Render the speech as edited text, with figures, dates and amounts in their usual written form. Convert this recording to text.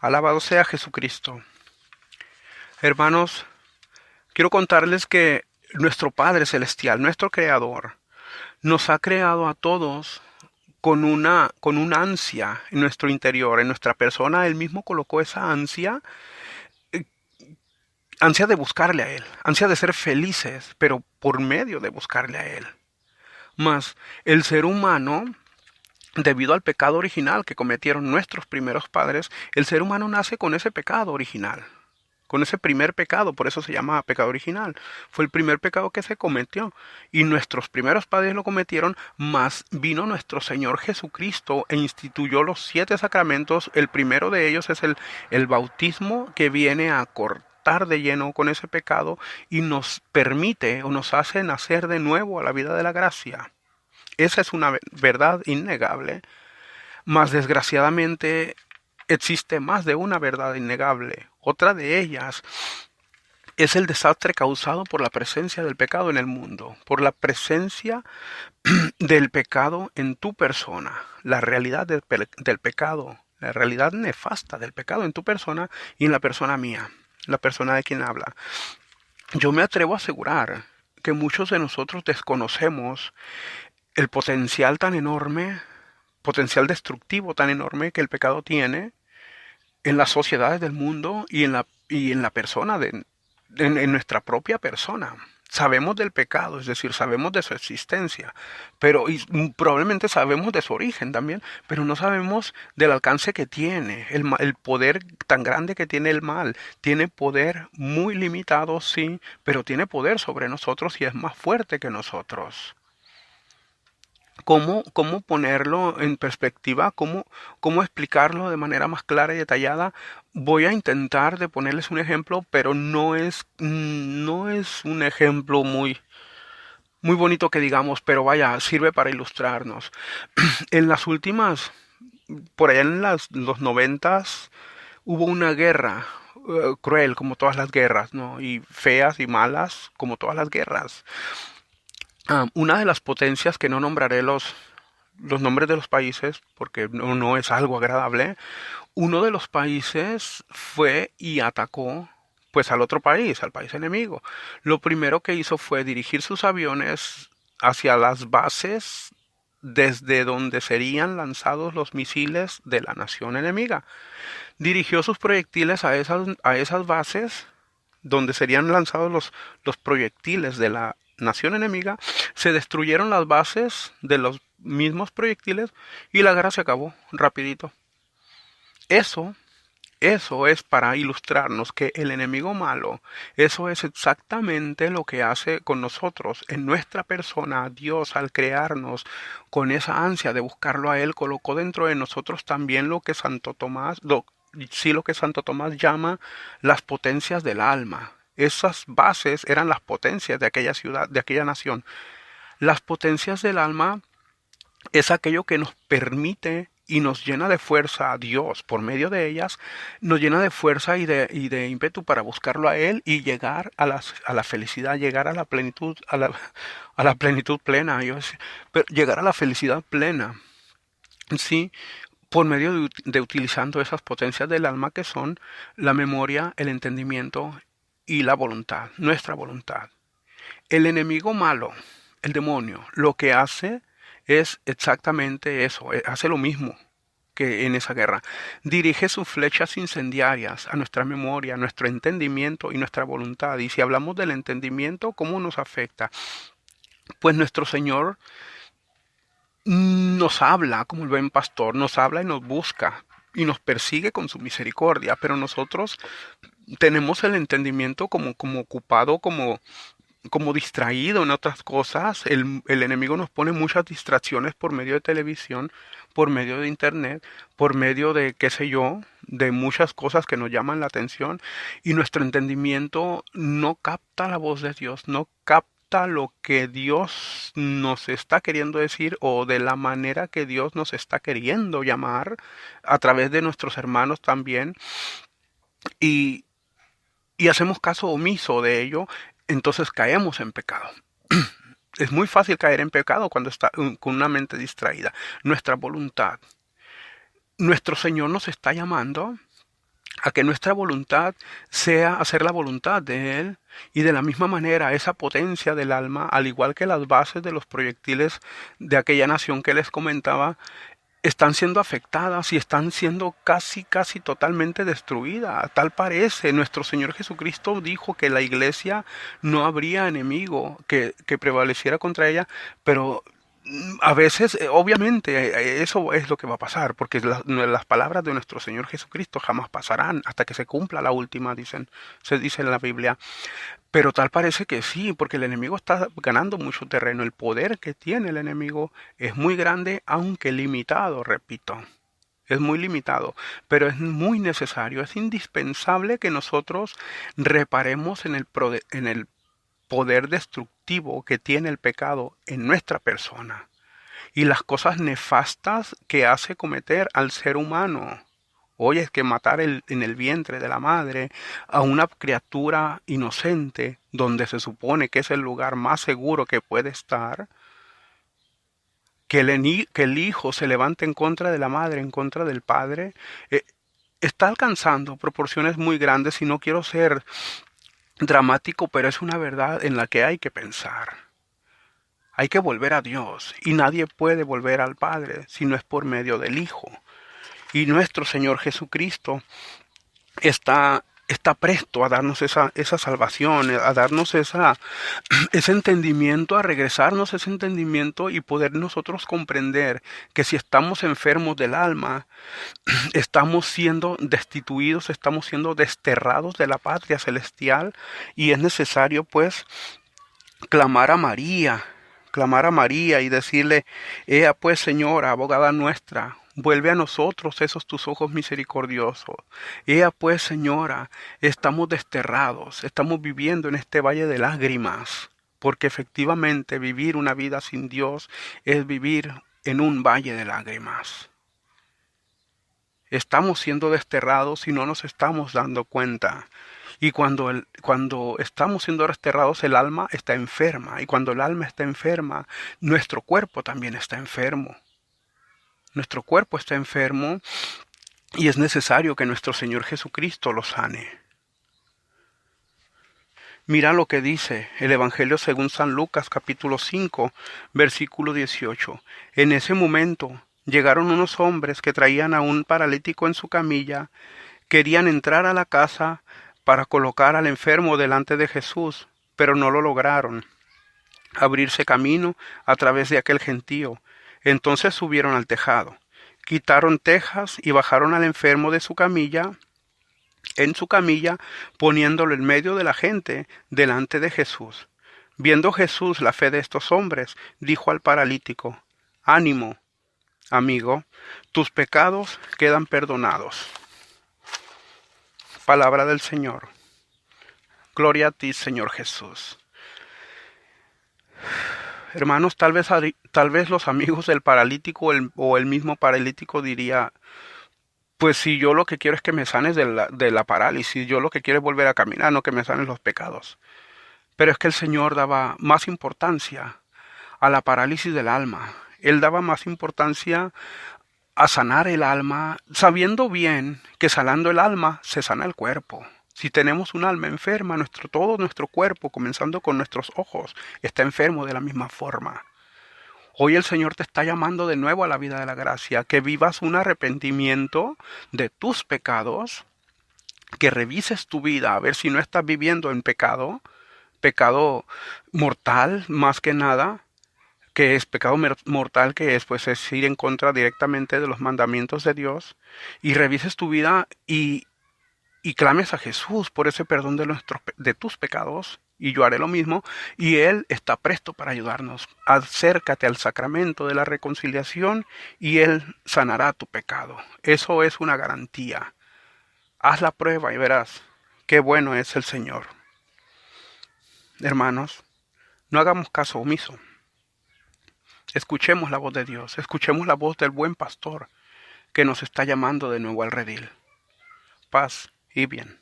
Alabado sea Jesucristo. Hermanos, quiero contarles que nuestro Padre Celestial, nuestro Creador, nos ha creado a todos con una ansia en nuestro interior, en nuestra persona. Él mismo colocó esa ansia de buscarle a Él, ansia de ser felices, pero por medio de buscarle a Él. Mas el ser humano, debido al pecado original que cometieron nuestros primeros padres, el ser humano nace con ese pecado original, con ese primer pecado, por eso se llama pecado original. Fue el primer pecado que se cometió y nuestros primeros padres lo cometieron, mas vino nuestro Señor Jesucristo e instituyó los 7 sacramentos. El primero de ellos es el bautismo, que viene a cortar de lleno con ese pecado y nos permite o nos hace nacer de nuevo a la vida de la gracia. Esa es una verdad innegable, mas desgraciadamente existe más de una verdad innegable. Otra de ellas es el desastre causado por la presencia del pecado en el mundo, por la presencia del pecado en tu persona, la realidad del pecado, la realidad nefasta del pecado en tu persona y en la persona mía, la persona de quien habla. Yo me atrevo a asegurar que muchos de nosotros desconocemos el potencial destructivo tan enorme que el pecado tiene en las sociedades del mundo y en la persona, en nuestra propia persona. Sabemos del pecado, es decir, sabemos de su existencia, pero probablemente sabemos de su origen también, pero no sabemos del alcance que tiene, el poder tan grande que tiene el mal. Tiene poder muy limitado, sí, pero tiene poder sobre nosotros y es más fuerte que nosotros. ¿Cómo ponerlo en perspectiva? ¿Cómo explicarlo de manera más clara y detallada? Voy a intentar de ponerles un ejemplo, pero no es un ejemplo muy bonito que digamos, pero vaya, sirve para ilustrarnos. En las últimas, por allá en los 90, hubo una guerra cruel, como todas las guerras, ¿no? Y feas y malas, como todas las guerras. Una de las potencias, que no nombraré los nombres de los países porque no es algo agradable. Uno de los países fue y atacó pues al otro país, al país enemigo. Lo primero que hizo fue dirigir sus aviones hacia las bases desde donde serían lanzados los misiles de la nación enemiga. Dirigió sus proyectiles a esas bases donde serían lanzados los proyectiles de la nación enemiga. Se destruyeron las bases de los mismos proyectiles y la guerra se acabó rapidito. Eso, eso es para ilustrarnos que el enemigo malo, eso es exactamente lo que hace con nosotros, en nuestra persona. Dios, al crearnos con esa ansia de buscarlo a Él, colocó dentro de nosotros también lo que Santo Tomás llama las potencias del alma. Esas bases eran las potencias de aquella ciudad, de aquella nación. Las potencias del alma es aquello que nos permite y nos llena de fuerza a Dios por medio de ellas, nos llena de fuerza y de ímpetu para buscarlo a Él y llegar a la felicidad, llegar a la plenitud plena. Pero llegar a la felicidad plena, sí, por medio de utilizando esas potencias del alma, que son la memoria, el entendimiento y la voluntad, nuestra voluntad. El enemigo malo, el demonio, lo que hace es exactamente eso, hace lo mismo que en esa guerra. Dirige sus flechas incendiarias a nuestra memoria, a nuestro entendimiento y nuestra voluntad. Y si hablamos del entendimiento, ¿cómo nos afecta? Pues nuestro Señor nos habla como el buen pastor, nos habla y nos busca y nos persigue con su misericordia, pero nosotros tenemos el entendimiento como ocupado, como distraído en otras cosas. El enemigo nos pone muchas distracciones por medio de televisión, por medio de internet, por medio de, qué sé yo, de muchas cosas que nos llaman la atención, y nuestro entendimiento no capta la voz de Dios, no capta lo que Dios nos está queriendo decir o de la manera que Dios nos está queriendo llamar a través de nuestros hermanos también. Y, y hacemos caso omiso de ello, entonces caemos en pecado. Es muy fácil caer en pecado cuando está con una mente distraída. Nuestra voluntad. Nuestro Señor nos está llamando a que nuestra voluntad sea hacer la voluntad de Él. Y de la misma manera, esa potencia del alma, al igual que las bases de los proyectiles de aquella nación que les comentaba, están siendo afectadas y están siendo casi totalmente destruidas. Tal parece, nuestro Señor Jesucristo dijo que la iglesia no habría enemigo que prevaleciera contra ella, pero a veces, obviamente, eso es lo que va a pasar, porque las palabras de nuestro Señor Jesucristo jamás pasarán hasta que se cumpla la última, se dice en la Biblia. Pero tal parece que sí, porque el enemigo está ganando mucho terreno. El poder que tiene el enemigo es muy grande, aunque limitado, repito. Es muy limitado, pero es muy necesario, es indispensable que nosotros reparemos en el poder destructivo que tiene el pecado en nuestra persona y las cosas nefastas que hace cometer al ser humano. Oye, es que matar en el vientre de la madre a una criatura inocente, donde se supone que es el lugar más seguro que puede estar, que el hijo se levante en contra de la madre, en contra del padre, eh, está alcanzando proporciones muy grandes y no quiero ser dramático, pero es una verdad en la que hay que pensar. Hay que volver a Dios y nadie puede volver al Padre si no es por medio del Hijo. Y nuestro Señor Jesucristo está presto a darnos esa salvación, a darnos ese entendimiento, a regresarnos ese entendimiento y poder nosotros comprender que si estamos enfermos del alma, estamos siendo destituidos, estamos siendo desterrados de la patria celestial y es necesario pues clamar a María, clamar a María y decirle, ea pues Señora, abogada nuestra, vuelve a nosotros esos tus ojos misericordiosos. Ea pues Señora, estamos desterrados, estamos viviendo en este valle de lágrimas, porque efectivamente vivir una vida sin Dios es vivir en un valle de lágrimas. Estamos siendo desterrados y no nos estamos dando cuenta. Y cuando estamos siendo desterrados, el alma está enferma. Y cuando el alma está enferma, nuestro cuerpo también está enfermo. Nuestro cuerpo está enfermo y es necesario que nuestro Señor Jesucristo lo sane. Mira lo que dice el Evangelio según San Lucas capítulo 5, versículo 18. En ese momento llegaron unos hombres que traían a un paralítico en su camilla, querían entrar a la casa para colocar al enfermo delante de Jesús, pero no lo lograron abrirse camino a través de aquel gentío. Entonces subieron al tejado, quitaron tejas y bajaron al enfermo de su camilla, en su camilla, poniéndolo en medio de la gente delante de Jesús. Viendo Jesús la fe de estos hombres, dijo al paralítico, ánimo, amigo, tus pecados quedan perdonados. Palabra del Señor. Gloria a ti, Señor Jesús. Hermanos, tal vez los amigos del paralítico o el mismo paralítico diría, pues si yo lo que quiero es que me sanes de la parálisis, yo lo que quiero es volver a caminar, no que me sanes los pecados. Pero es que el Señor daba más importancia a la parálisis del alma. Él daba más importancia a sanar el alma, sabiendo bien que sanando el alma se sana el cuerpo. Si tenemos un alma enferma, todo nuestro cuerpo, comenzando con nuestros ojos, está enfermo de la misma forma. Hoy el Señor te está llamando de nuevo a la vida de la gracia, que vivas un arrepentimiento de tus pecados, que revises tu vida a ver si no estás viviendo en pecado mortal más que nada, que es pecado mortal, que es pues es ir en contra directamente de los mandamientos de Dios, y revises tu vida y clames a Jesús por ese perdón de tus pecados, y yo haré lo mismo, y Él está presto para ayudarnos. Acércate al sacramento de la reconciliación y Él sanará tu pecado. Eso es una garantía. Haz la prueba y verás qué bueno es el Señor. Hermanos, no hagamos caso omiso. Escuchemos la voz de Dios, escuchemos la voz del buen pastor que nos está llamando de nuevo al redil. Paz y bien.